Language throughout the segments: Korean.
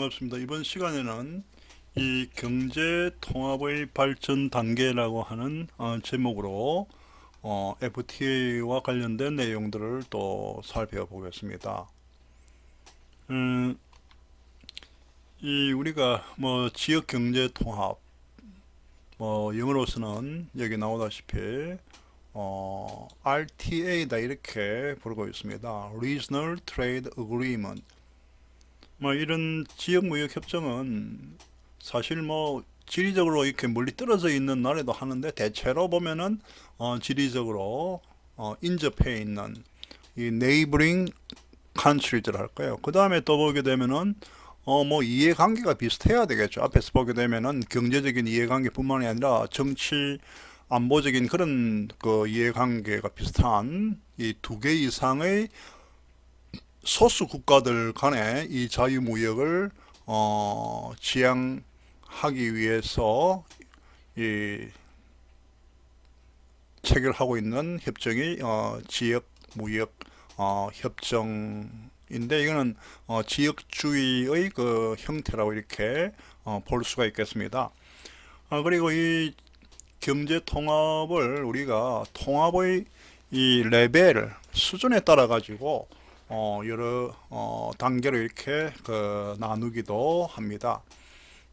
반갑습니다. 이번 시간에는 이 경제 통합의 발전 단계라고 하는 제목으로 FTA와 관련된 내용들을 또 살펴보겠습니다. 음, 이 우리가 뭐 지역 경제 통합, 뭐 영어로서는 여기 나오다시피 RTA다 이렇게 부르고 있습니다. Regional Trade Agreement. 뭐 이런 지역 무역 협정은 사실 뭐 지리적으로 이렇게 멀리 떨어져 있는 나라도 하는데 대체로 보면은 지리적으로 인접해 있는 이 neighboring country들 할 거예요. 그 다음에 또 보게 되면은 뭐 이해관계가 비슷해야 되겠죠. 앞에서 보게 되면은 경제적인 이해관계뿐만이 아니라 정치 안보적인 그런 그 이해관계가 비슷한 이 두 개 이상의 소수 국가들 간의 이 자유무역을 지향하기 위해서 이 체결하고 있는 협정이 지역무역 협정인데 이거는 지역주의의 그 형태라고 이렇게 볼 수가 있겠습니다. 그리고 이 경제 통합을 우리가 통합의 이 레벨 수준에 따라 가지고 여러 단계로 이렇게 그 나누기도 합니다.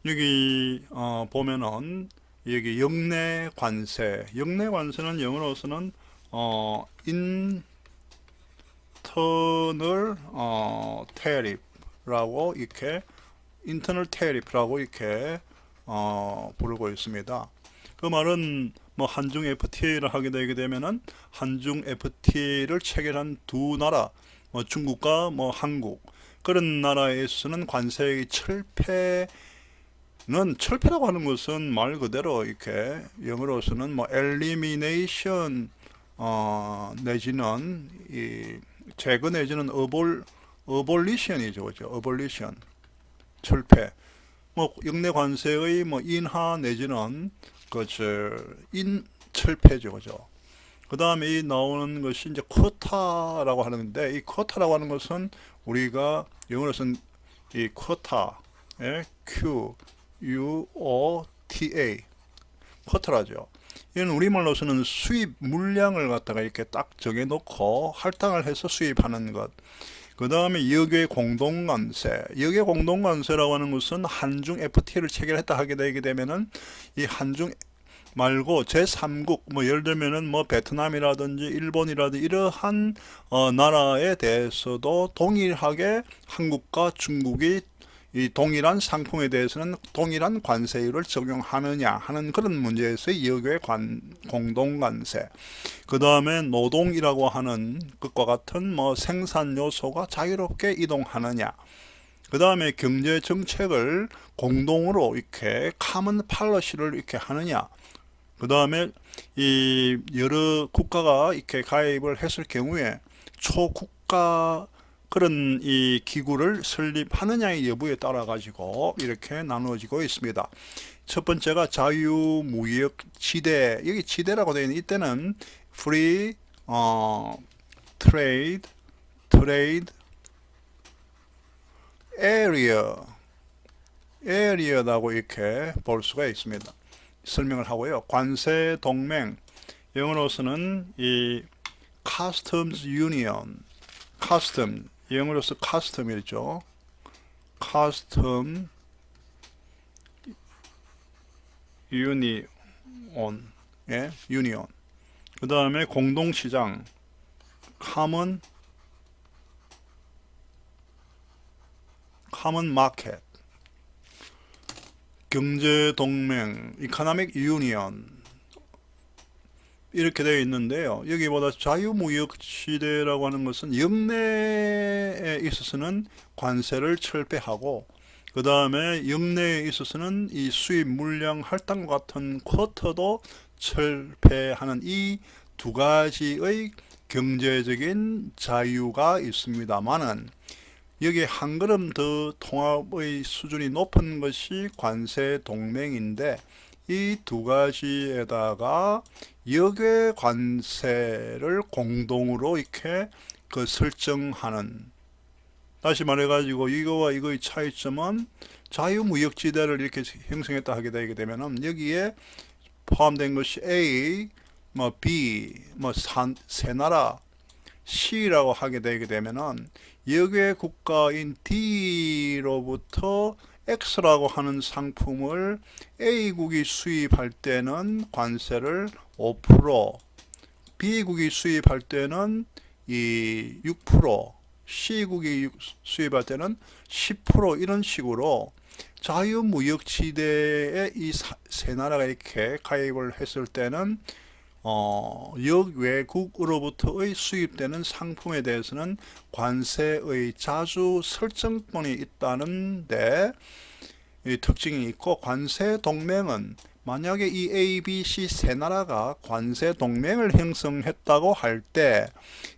여기 보면은 여기 역내 관세, 역내 관세는 영어로서는 인터널 테리프라고 이렇게 인터널 테리프라고 이렇게 부르고 있습니다. 그 말은 뭐 한중 FTA를 하게 되게 되면은 한중 FTA를 체결한 두 나라, 뭐 중국과 뭐 한국 그런 나라에서는 관세의 철폐라고 하는 것은 말 그대로 이렇게 영어로서는 뭐 elimination 내지는 이 제거 내지는 abolition이죠, 그죠? abolition 철폐. 뭐 역내 관세의 뭐 인하 내지는 인철폐죠, 그죠? 그 다음에 이 나오는 것이 이제 쿼타라고 하는데 이 쿼타라고 하는 것은 우리가 영어로서는 이 쿼타, Q U O T A 쿼터라죠. 이는 우리말로서는 수입 물량을 갖다가 이렇게 딱 정해놓고 할당을 해서 수입하는 것. 그 다음에 역외 공동관세. 역외 공동관세라고 하는 것은 한중 FTA를 체결했다 하게 되게 되면은 이 한중 말고 제3국 뭐 예를 들면은 뭐 베트남이라든지 일본이라든지 이러한 나라에 대해서도 동일하게 한국과 중국이 이 동일한 상품에 대해서는 동일한 관세율을 적용하느냐 하는 그런 문제에서의 역외 공동관세. 그 다음에 노동이라고 하는 것과 같은 뭐 생산 요소가 자유롭게 이동하느냐. 그 다음에 경제 정책을 공동으로 이렇게 카먼 팔러시를 이렇게 하느냐. 그 다음에 이 여러 국가가 이렇게 가입을 했을 경우에 초국가 그런 이 기구를 설립하느냐의 여부에 따라 가지고 이렇게 나누어지고 있습니다. 첫 번째가 자유무역 지대. 여기 지대라고 되어 있는 이때는 free trade area라고 이렇게 볼 수가 있습니다. 설명을 하고요. 관세 동맹, 영어로서는 이 customs union, custom, 영어로서 custom이죠. custom union, union. 그 다음에 공동시장, common market. 경제동맹, economic union 이렇게 되어 있는데요. 여기보다 자유무역 시대라고 하는 것은 역내에 있어서는 관세를 철폐하고 그 다음에 역내에 있어서는 이 수입 물량 할당과 같은 쿼터도 철폐하는 이 두 가지의 경제적인 자유가 있습니다만은 여기에 한 걸음 더 통합의 수준이 높은 것이 관세 동맹인데 이 두 가지에다가 역외 관세를 공동으로 이렇게 그 설정하는 다시 말해가지고 이거와 이거의 차이점은 자유무역지대를 이렇게 형성했다 하게 되게 되면은 여기에 포함된 것이 A, 뭐 B, 뭐 세 나라, C라고 하게 되게 되면은 역외 국가인 D로부터 X라고 하는 상품을 A국이 수입할 때는 관세를 5%, B국이 수입할 때는 이 6%, C국이 수입할 때는 10% 이런 식으로 자유무역지대에 이 세 나라가 이렇게 가입을 했을 때는 역외국으로부터의 수입되는 상품에 대해서는 관세의 자주 설정권이 있다는데 이 특징이 있고, 관세 동맹은 만약에 이 A, B, C 세 나라가 관세 동맹을 형성했다고 할 때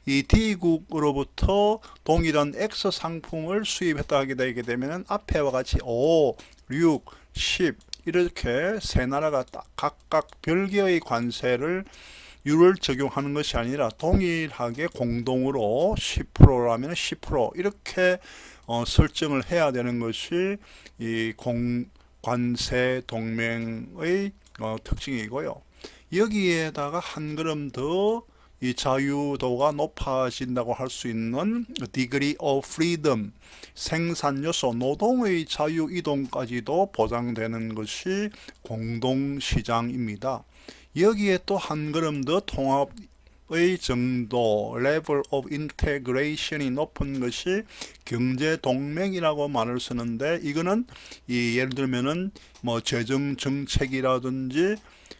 이 D국으로부터 동일한 X 상품을 수입했다 하게 되게 되면 앞에와 같이 5, 6, 10 이렇게 세 나라가 각각 별개의 관세를 율을 적용하는 것이 아니라 동일하게 공동으로 10%라면 10% 이렇게 설정을 해야 되는 것이 이 관세 동맹의 특징이고요. 여기에다가 한 걸음 더 이 자유도가 높아진다고 할 수 있는 degree of freedom, 생산 요소, 노동의 자유 이동까지도 보장되는 것이 공동시장입니다. 여기에 또 한 걸음 더 통합의 정도, level of integration이 높은 것이 경제동맹이라고 말을 쓰는데, 이거는 예를 들면은 뭐 재정정책이라든지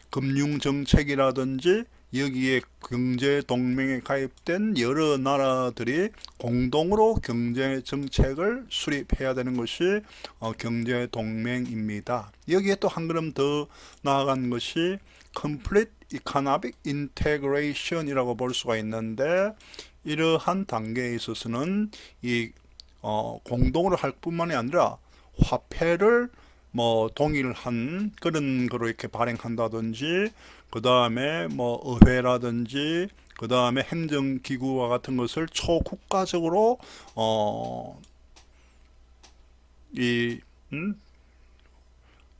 금융정책이라든지 여기에 경제동맹에 가입된 여러 나라들이 공동으로 경제정책을 수립해야 되는 것이 경제동맹입니다. 여기에 또 한 걸음 더 나아간 것이 Complete Economic Integration이라고 볼 수가 있는데, 이러한 단계에 있어서는 이 공동으로 할 뿐만이 아니라 화폐를 뭐 동일한 그런 거로 이렇게 발행한다든지, 그 다음에 뭐 의회라든지, 그 다음에 행정기구와 같은 것을 초국가적으로 이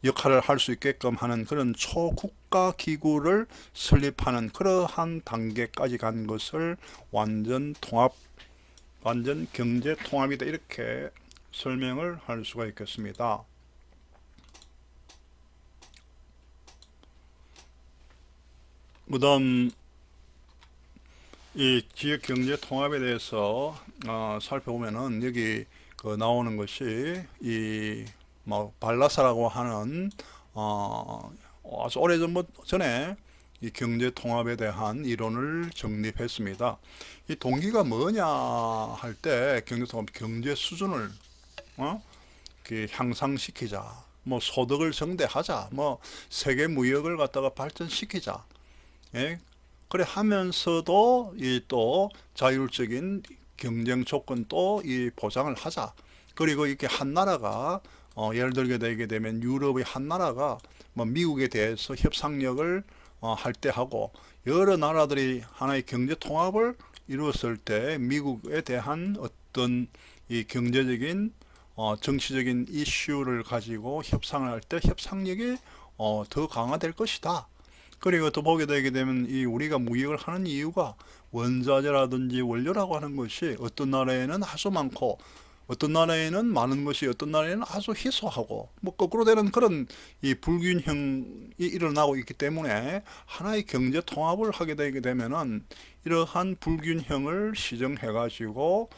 역할을 할 수 있게끔 하는 그런 초국가 기구를 설립하는 그러한 단계까지 간 것을 완전 경제 통합이다, 이렇게 설명을 할 수가 있겠습니다. 그 다음 이 지역 경제 통합에 대해서 살펴보면은 여기 나오는 것이 이 뭐 발라사라고 하는 아주 오래전에 이 경제 통합에 대한 이론을 정립했습니다. 이 동기가 뭐냐 할 때 경제 통합, 경제 수준을 향상시키자, 뭐 소득을 증대하자, 뭐 세계 무역을 갖다가 발전시키자, 예? 그래 하면서도 이 또 자율적인 경쟁 조건 또 이 보장을 하자. 그리고 이렇게 한 나라가 예를 들게 되게 되면 유럽의 한 나라가 뭐 미국에 대해서 협상력을 할 때 하고, 여러 나라들이 하나의 경제 통합을 이루었을 때 미국에 대한 어떤 이 경제적인 정치적인 이슈를 가지고 협상을 할 때 협상력이 더 강화될 것이다. 그리고 또 보게 되게 되면 이 우리가 무역을 하는 이유가 원자재라든지 원료라고 하는 것이 어떤 나라에는 아주 많고 어떤 나라에는 많은 것이 어떤 나라에는 아주 희소하고, 뭐 거꾸로 되는 그런 이 불균형이 일어나고 있기 때문에 하나의 경제 통합을 하게 되게 되면은 이러한 불균형을 시정해 가지고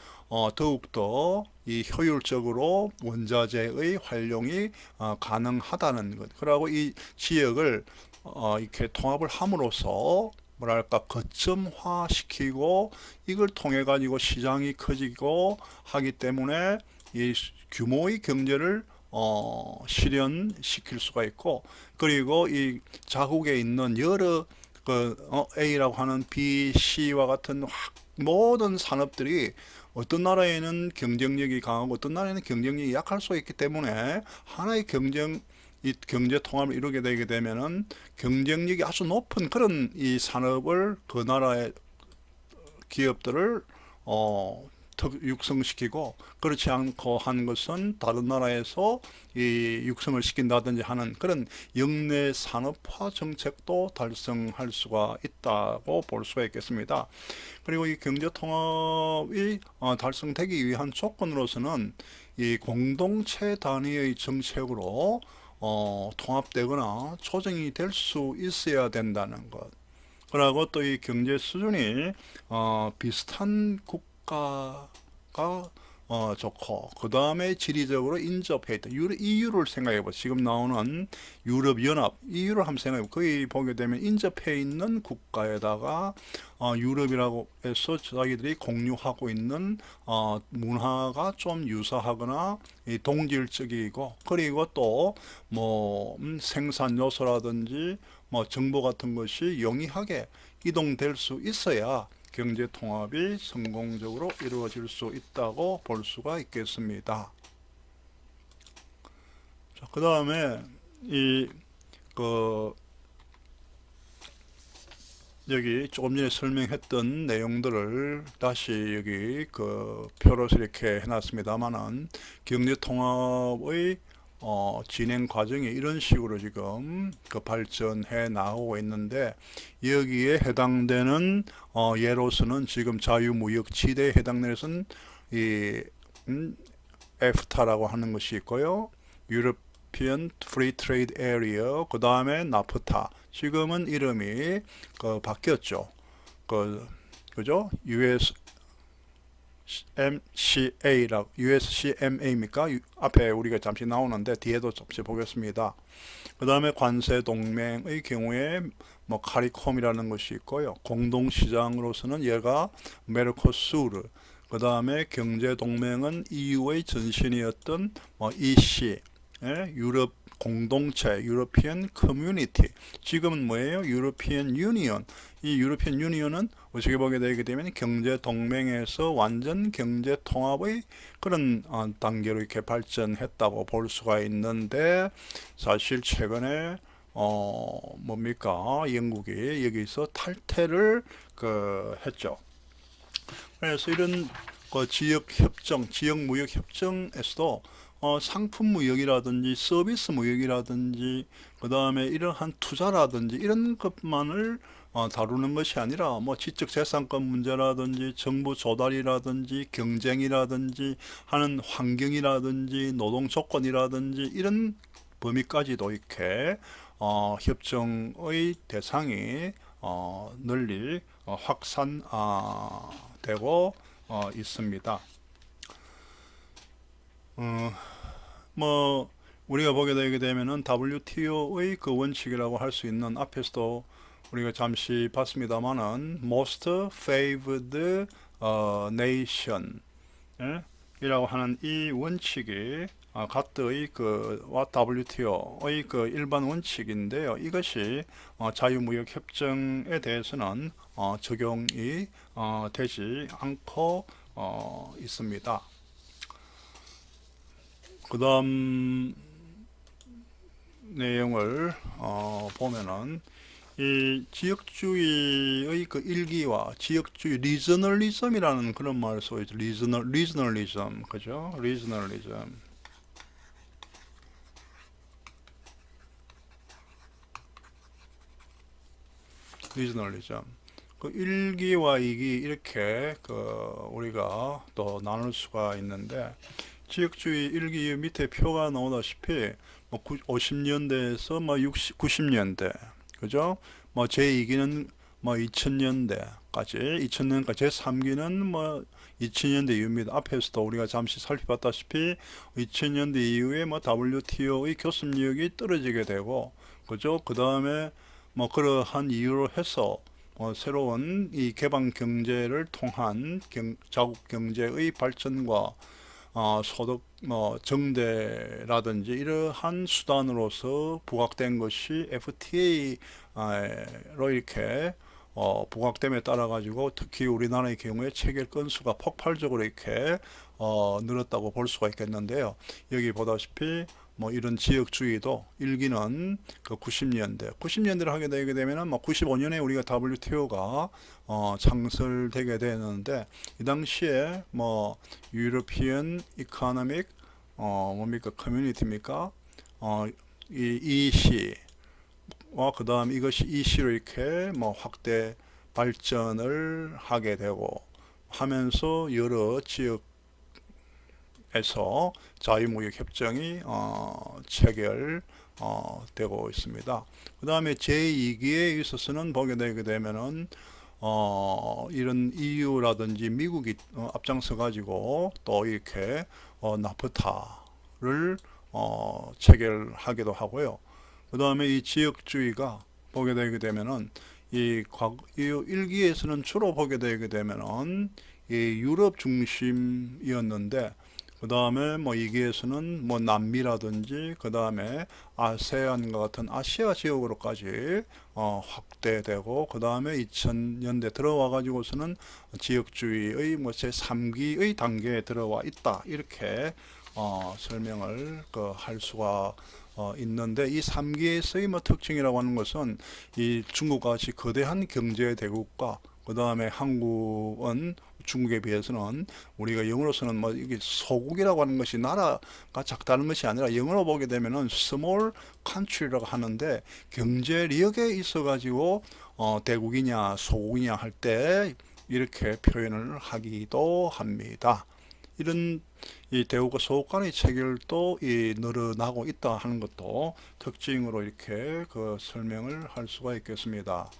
더욱더 이 효율적으로 원자재의 활용이 가능하다는 것. 그리고 이 지역을 이렇게 통합을 함으로써 뭐랄까 거점화 시키고, 이걸 통해 가지고 시장이 커지고 하기 때문에 이 규모의 경제를 실현시킬 수가 있고, 그리고 이 자국에 있는 여러 A라고 하는 B, C와 같은 모든 산업들이 어떤 나라에는 경쟁력이 강하고 어떤 나라에는 경쟁력이 약할 수 있기 때문에 하나의 이 경제 통합을 이루게 되게 되면은 경쟁력이 아주 높은 그런 이 산업을 그 나라의 기업들을 육성시키고 그렇지 않고 한 것은 다른 나라에서 이 육성을 시킨다든지 하는 그런 영내 산업화 정책도 달성할 수가 있다고 볼 수가 있겠습니다. 그리고 이 경제통합이 달성되기 위한 조건으로서는 이 공동체 단위의 정책으로 통합되거나 조정이 될 수 있어야 된다는 것. 그리고 또 이 경제 수준이 비슷한 국가가 좋고 그 다음에 지리적으로 인접해 있다. EU를 생각해 보. 지금 나오는 유럽연합 EU를 한번 생각해 보. 거기 보게 되면 인접해 있는 국가에다가 유럽이라고 해서 자기들이 공유하고 있는 문화가 좀 유사하거나 동질적이고 그리고 또 뭐 생산 요소라든지 뭐 정보 같은 것이 용이하게 이동될 수 있어야 경제 통합이 성공적으로 이루어질 수 있다고 볼 수가 있겠습니다. 자, 그 다음에 그 여기 조금 전에 설명했던 내용들을 다시 여기 그 표로서 이렇게 해놨습니다만은 경제 통합의 진행 과정이 이런 식으로 지금 그 발전해 나오고 있는데 여기에 해당되는 예로서는 지금 자유무역 지대에 해당되는 것은 이 에프타라고 하는 것이 있고요. European Free Trade Area, 그 다음에 나프타. 지금은 이름이 바뀌었죠. 그죠? USMCA라고 USCMA입니까? 앞에 우리가 잠시 나오는데 뒤에도 잠시 보겠습니다. 그 다음에 관세 동맹의 경우에 뭐 카리콤이라는 것이 있고요. 공동시장으로서는 얘가 메르코수르. 그 다음에 경제 동맹은 EU의 전신이었던 EC, 유럽 공동체, 유로피언 커뮤니티. 지금은 뭐예요? 유로피언 유니언. 이 유로피언 유니언은 어떻게 보게 되게 되면 경제 동맹에서 완전 경제 통합의 그런 단계로 이렇게 발전했다고 볼 수가 있는데 사실 최근에 뭡니까? 영국이 여기서 탈퇴를 했죠. 그래서 이런 지역 협정, 지역 무역 협정에서도 상품 무역이라든지 서비스 무역이라든지 그 다음에 이러한 투자라든지 이런 것만을 다루는 것이 아니라 뭐 지적재산권 문제라든지 정부 조달이라든지 경쟁이라든지 하는 환경이라든지 노동 조건이라든지 이런 범위까지도 이렇게 협정의 대상이 널리 확산되고 있습니다. 뭐 우리가 보게 되게 되면은 WTO의 그 원칙이라고 할 수 있는 앞에서도 우리가 잠시 봤습니다만은 Most Favored Nation 이라고 하는 이 원칙이 가트의 WTO의 그 일반 원칙인데요. 이것이 자유무역 협정에 대해서는 적용이 되지 않고 있습니다. 그 다음 내용을 보면은 이 지역주의의 그 일기와 지역주의 리저널리즘이라는 그런 말을 써있죠. 리저널리즘, 그죠? 리저널리즘. 그 일기와 이기 이렇게 우리가 또 나눌 수가 있는데 지역주의 일기 밑에 표가 나오다시피 뭐 50년대에서 뭐 90년대, 그죠? 뭐 제2기는 뭐 2000년대까지, 제3기는 뭐 2000년대 이후입니다. 앞에서도 우리가 잠시 살펴봤다시피 2000년대 이후에 뭐 WTO의 교섭력이 떨어지게 되고, 그죠? 그 다음에 뭐 그러한 이유로 해서 새로운 이 개방 경제를 통한 자국 경제의 발전과 소득 정대라든지 이러한 수단으로서 부각된 것이 FTA로 이렇게 부각됨에 따라 가지고 특히 우리나라의 경우에 체결 건수가 폭발적으로 이렇게 늘었다고 볼 수가 있겠는데요. 여기 보다시피 뭐 이런 지역주의도 일기는 그 90년대를 하게 되게 되면은 뭐 95년에 우리가 WTO가 창설되게 되는데 이 당시에 뭐 유러피언 이코노믹 뭡니까 커뮤니티입니까? 이 EC와 그 다음 이것이 EC로 이렇게 뭐 확대 발전을 하게 되고 하면서 여러 지역에서 자유무역 협정이 체결되고 있습니다. 그 다음에 제2기에 있어서는 보게 되게 되면은 이런 EU라든지 미국이 앞장서 가지고 또 이렇게 나프타를 체결하기도 하고요. 그 다음에 이 지역주의가 보게 되게 되면은 이 1기에서는 주로 보게 되게 되면은 이 유럽 중심이었는데 그 다음에 뭐 2기에서는 뭐 남미라든지 그 다음에 아세안과 같은 아시아 지역으로까지 확대되고 그 다음에 2000년대 들어와 가지고서는 지역주의의 뭐 제3기의 단계에 들어와 있다 이렇게 설명을 할 수가 있는데 이 3기에서의 뭐 특징이라고 하는 것은 이 중국과 같이 거대한 경제 대국과 그 다음에 한국은 중국에 비해서는 우리가 영어로서는 뭐 이게 소국이라고 하는 것이 나라가 작다는 것이 아니라 영어로 보게 되면은 small country라고 하는데 경제력에 있어 가지고 대국이냐 소국이냐 할 때 이렇게 표현을 하기도 합니다. 이런 이 대국과 소국 간의 체결도 늘어나고 있다 하는 것도 특징으로 이렇게 설명을 할 수가 있겠습니다.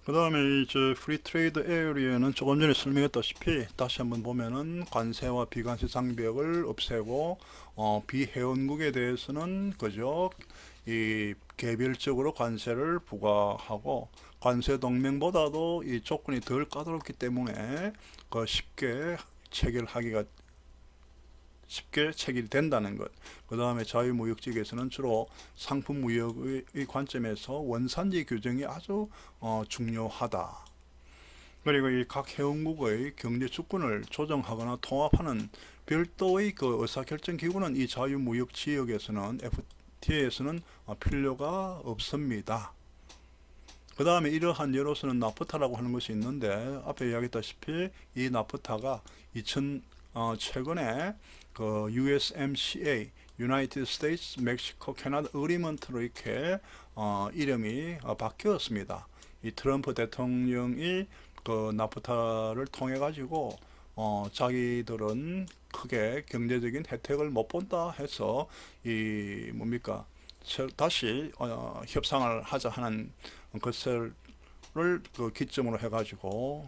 그 다음에 이제 프리 트레이드 에어리어는 조금 전에 설명했다시피 다시 한번 보면은 관세와 비관세 장벽을 없애고 비회원국에 대해서는 그저 이 개별적으로 관세를 부과하고 관세 동맹보다도 이 조건이 덜 까다롭기 때문에 쉽게 체결이 된다는 것. 그 다음에 자유무역지에서는 주로 상품무역의 관점에서 원산지 규정이 아주 중요하다. 그리고 이 각 회원국의 경제 주권을 조정하거나 통합하는 별도의 의사결정 기구는 이 자유무역 지역에서는 FTA에서는 필요가 없습니다. 그 다음에 이러한 예로서는 나프타라고 하는 것이 있는데 앞에 이야기했다시피 이 나프타가 최근에 USMCA United States, Mexico, Canada Agreement로 이렇게 이름이 바뀌었습니다. 이 트럼프 대통령이 나프타를 통해 가지고 자기들은 크게 경제적인 혜택을 못 본다 해서 이 뭡니까 다시 협상을 하자 하는 것을 기점으로 해가지고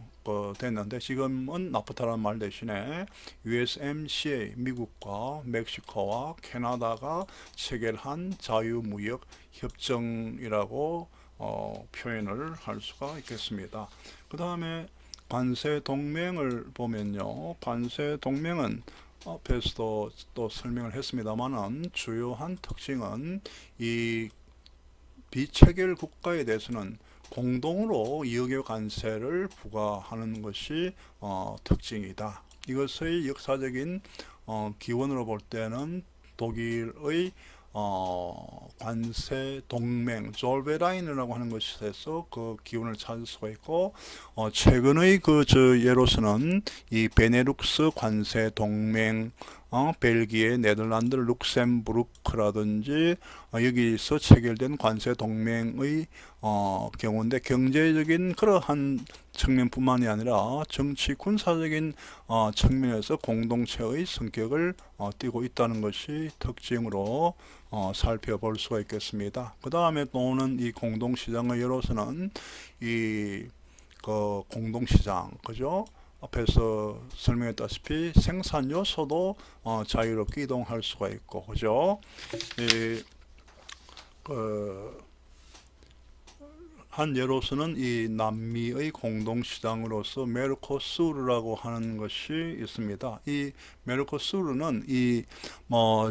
됐는데 지금은 나프타라는 말 대신에 USMCA 미국과 멕시코와 캐나다가 체결한 자유무역 협정이라고 표현을 할 수가 있겠습니다. 그 다음에 관세 동맹을 보면요, 관세 동맹은 앞에서도 또 설명을 했습니다만은 주요한 특징은 이 비체결 국가에 대해서는 공동으로 이역의 관세를 부과하는 것이 특징이다. 이것의 역사적인 기원으로 볼 때는 독일의 관세 동맹 졸베라인이라고 하는 것에서 그 기운을 찾을 수가 있고 최근의 예로서는 이 베네룩스 관세 동맹 벨기에, 네덜란드, 룩셈부르크라든지 여기서 체결된 관세 동맹의 경우인데 경제적인 그러한 측면뿐만이 아니라 정치 군사적인 측면에서 공동체의 성격을 띠고 있다는 것이 특징으로 살펴볼 수가 있겠습니다. 그 다음에 또는 이 공동시장의 예로서는 이 공동시장 그죠? 앞에서 설명했다시피 생산 요소도 자유롭게 이동할 수가 있고 그죠? 한 예로서는 이 남미의 공동시장으로서 메르코수르라고 하는 것이 있습니다. 이 메르코수르는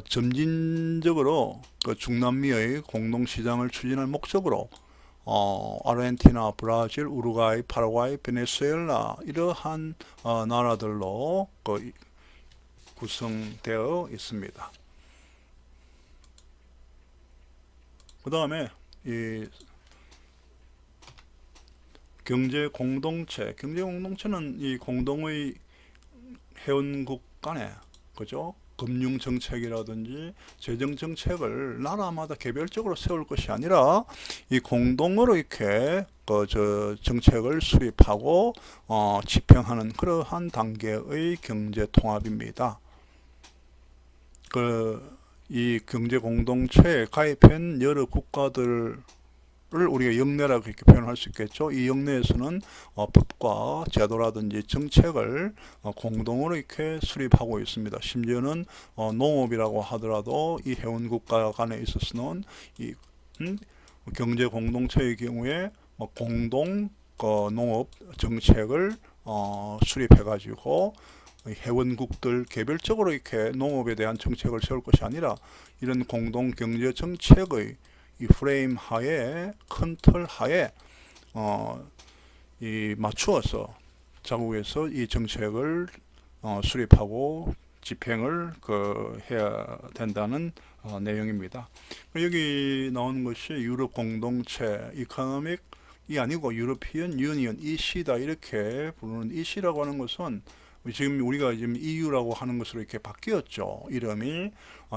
점진적으로 중남미의 공동시장을 추진할 목적으로 아르헨티나, 브라질, 우루과이, 파라과이, 베네수엘라 이러한 나라들로 구성되어 있습니다. 그 다음에 이 경제공동체는 이 공동의 회원국 간에 그죠? 금융 정책이라든지 재정 정책을 나라마다 개별적으로 세울 것이 아니라 이 공동으로 이렇게 정책을 수립하고 집행하는 그러한 단계의 경제 통합입니다. 이 경제 공동체에 가입한 여러 국가들 우리가 영내라고 이렇게 표현할 수 있겠죠. 이 영내에서는 법과 제도라든지 정책을 공동으로 이렇게 수립하고 있습니다. 심지어는 농업이라고 하더라도 이 회원국가 간에 있어서는 이 경제 공동체의 경우에 공동 농업 정책을 수립해 가지고 회원국들 개별적으로 이렇게 농업에 대한 정책을 세울 것이 아니라 이런 공동 경제 정책의 이 프레임 하에, 큰 틀 하에 이 맞추어서 자국에서 이 정책을 수립하고 집행을 해야 된다는 내용입니다. 여기 나오는 것이 유럽 공동체 이코노믹이 아니고 유로피언 유니언 EC다 이렇게 부르는 EC라고 하는 것은 지금 우리가 지금 EU라고 하는 것으로 이렇게 바뀌었죠. 이름이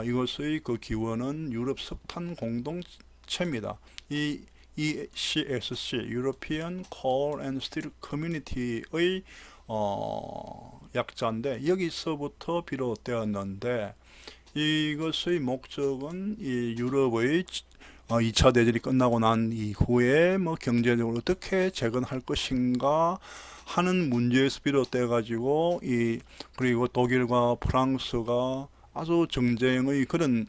이것의 그 기원은 유럽 석탄 공동체입니다. 이 ECSC European Coal and Steel Community의 약자인데 여기서부터 비롯되었는데 이것의 목적은 이 유럽의 2차 대전이 끝나고 난 이후에 경제적으로 어떻게 재건할 것인가 하는 문제에서 비롯돼 가지고 그리고 독일과 프랑스가 아주 정쟁의 그런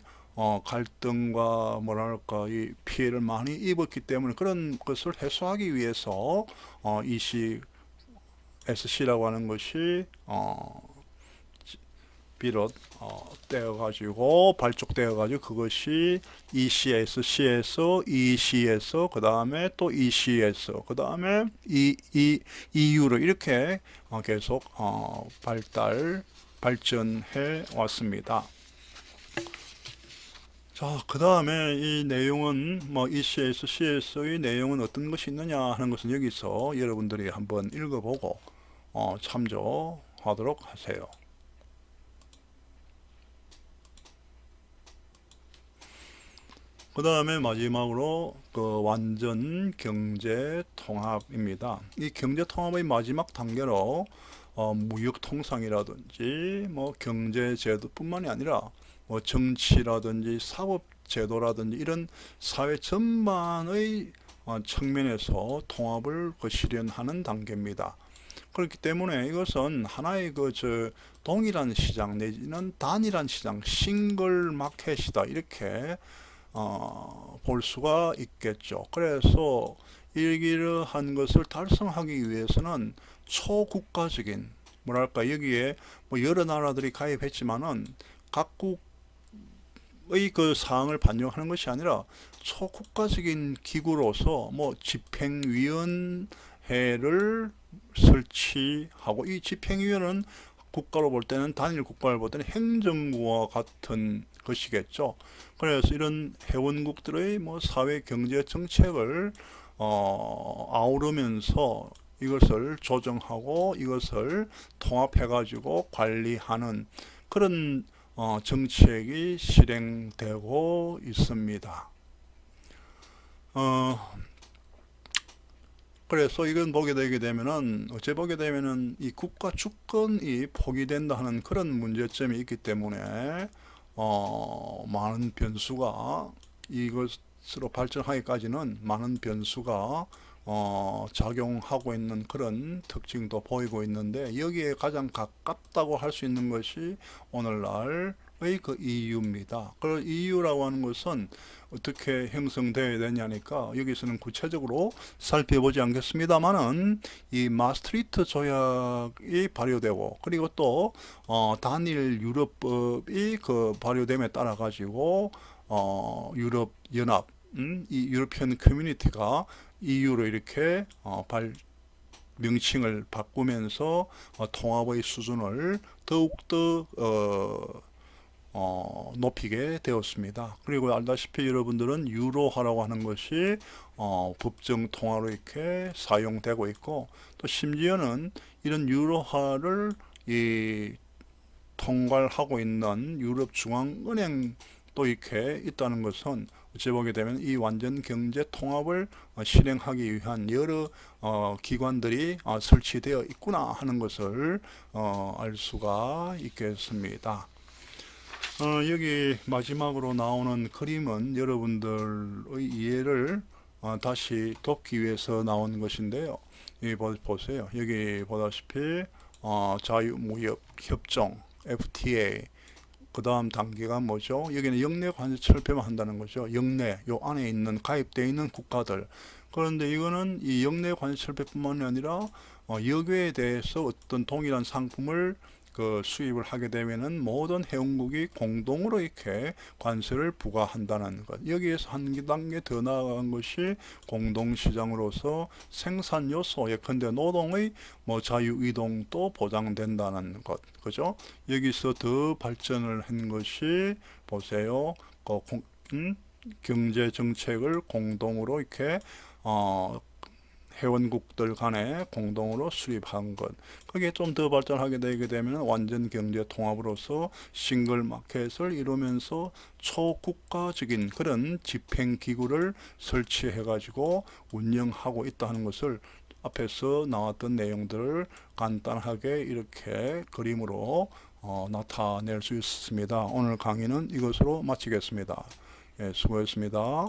갈등과 뭐랄까 이 피해를 많이 입었기 때문에 그런 것을 해소하기 위해서 ECSC라고 하는 것이 떼어가지고 발족되어가지고 그것이 ECSC에서 EC에서 그 다음에 또 EC에서 그 다음에 EU로 이렇게 계속 발전해 왔습니다. 자, 그 다음에 이 내용은 ECSC에서의 내용은 어떤 것이 있느냐 하는 것은 여기서 여러분들이 한번 읽어보고 참조하도록 하세요. 그 다음에 마지막으로 완전 경제 통합입니다. 이 경제 통합의 마지막 단계로 무역 통상이라든지 경제 제도뿐만이 아니라 정치라든지 사법 제도라든지 이런 사회 전반의 측면에서 통합을 실현하는 단계입니다. 그렇기 때문에 이것은 하나의 동일한 시장 내지는 단일한 시장, 싱글 마켓이다 이렇게 볼 수가 있겠죠. 그래서 이러한 것을 달성하기 위해서는 초국가적인 뭐랄까 여기에 여러 나라들이 가입했지만은 각국의 그 사항을 반영하는 것이 아니라 초국가적인 기구로서 집행위원회를 설치하고 이 집행위원회는 국가로 볼 때는 단일 국가를 볼 때는 행정부와 같은 것이겠죠. 그래서 이런 회원국들의 사회 경제 정책을 아우르면서 이것을 조정하고 이것을 통합해 가지고 관리하는 그런 정책이 실행되고 있습니다. 그래서 이건 보게 되면은 이 국가 주권이 포기된다 하는 그런 문제점이 있기 때문에 많은 변수가 이것으로 발전하기까지는 많은 변수가 작용하고 있는 그런 특징도 보이고 있는데 여기에 가장 가깝다고 할 수 있는 것이 오늘날의 그 EU입니다. 그 EU라고 하는 것은 어떻게 형성되어야 되냐니까 여기서는 구체적으로 살펴보지 않겠습니다만은 이 마스트리트 조약이 발효되고 그리고 또 단일 유럽법이 발효됨에 따라 가지고 유럽 연합 이 유로피언 커뮤니티가 EU로 이렇게 명칭을 바꾸면서 통합의 수준을 더욱더 높이게 되었습니다. 그리고 알다시피 여러분들은 유로화라고 하는 것이 법정 통화로 이렇게 사용되고 있고, 또 심지어는 이런 유로화를 통괄하고 있는 유럽중앙은행도 이렇게 있다는 것은 어찌 보게 되면 이 완전 경제 통합을 실행하기 위한 여러 기관들이 설치되어 있구나 하는 것을 알 수가 있겠습니다. 여기 마지막으로 나오는 그림은 여러분들의 이해를 다시 돕기 위해서 나온 것인데요. 여기 보세요. 여기 보다시피 자유무역협정 FTA, 그 다음 단계가 뭐죠? 여기는 역내 관세 철폐만 한다는 거죠. 역내, 요 안에 있는 가입되어 있는 국가들. 그런데 이거는 이 역내 관세 철폐뿐만이 아니라 역외에 대해서 어떤 동일한 상품을 수입을 하게 되면은 모든 회원국이 공동으로 이렇게 관세를 부과한다는 것. 여기에서 한 단계 더 나아간 것이 공동시장으로서 생산 요소, 예컨대 노동의 자유 이동도 보장된다는 것. 그죠? 여기서 더 발전을 한 것이 보세요. 경제 정책을 공동으로 이렇게 회원국들 간에 공동으로 수립한 것. 그게 좀 더 발전하게 되게 되면 완전 경제 통합으로서 싱글 마켓을 이루면서 초국가적인 그런 집행기구를 설치해 가지고 운영하고 있다는 것을 앞에서 나왔던 내용들을 간단하게 이렇게 그림으로 나타낼 수 있습니다. 오늘 강의는 이것으로 마치겠습니다. 예, 수고했습니다.